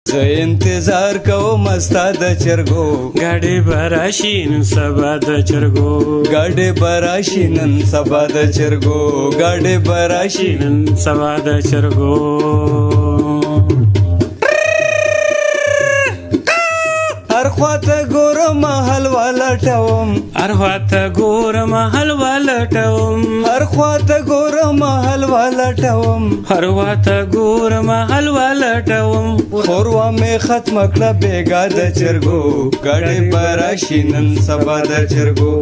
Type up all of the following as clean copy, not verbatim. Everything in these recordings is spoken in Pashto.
زه انتظار کوم ستا د چرګو ګاډي براشي نن سبا د چرګو ګاډي براشي نن سبا د چرګو ګاډي براشي نن سبا د چرګو هر خواته ګورم حلوا لټوم هر خواته ګورم حلوا لټوم هر خواته ګورم حلوا لټوم هر خواته ګورم حلوا لټوم خوروا مې ختم کړه بیګا د چرګو ګاډي براشي نن سبا د چرګو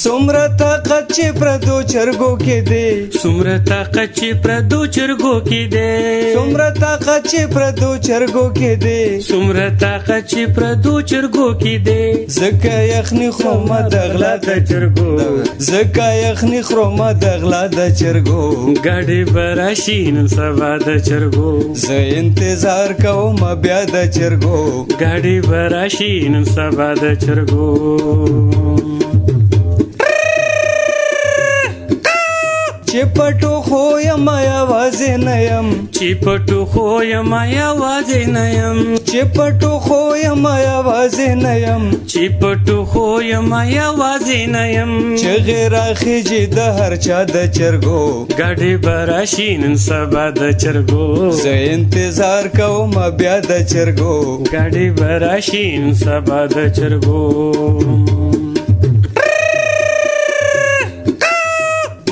څومره طاقت چې پردو چرګو کې دی څومره طاقت چې پردو چرګو کې دی څومره طاقت چې پردو چرګو کې دی څومره طاقت چې پردو چرګو کې دی زکه یخني خروم د غلا د چرګو زکه یخني خروم د غلا د چرګو ګاډي براشي نن سبا د چرګو زه انتظار کوم بیا د چرګو ګاډي براشي نن سبا د چرګو چې پټو خو یم یوازې نه یم چې پټو خو یم یوازې نه یم چې پټو خو یم یوازې نه یم چې پټو خو یم یوازې نه یم چې غیر خېجې د هر چا د چرګو ګاډي براشي نن سبا د چرګو زه انتظار کوم بیا د چرګو ګاډي براشي نن سبا د چرګو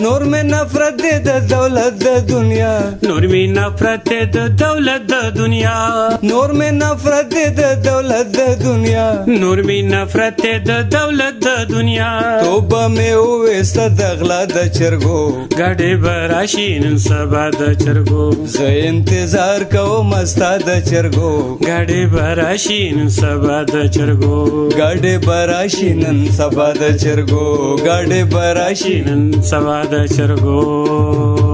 نور میں نفرت دے د دولت د دنیا نور میں نفرت دے د دولت د دنیا نور میں نفرت دے د دولت د دنیا نور میں نفرت دے د دولت د دنیا توبه مې وېست د غلا د چرګو ګاډي براشي نن سبا د چرګو زه انتظار کوم ستا د چرګو ګاډي براشي نن سبا د چرګو ګاډي براشي نن سبا د چرګو ګاډي براشي نن سبا د چرګو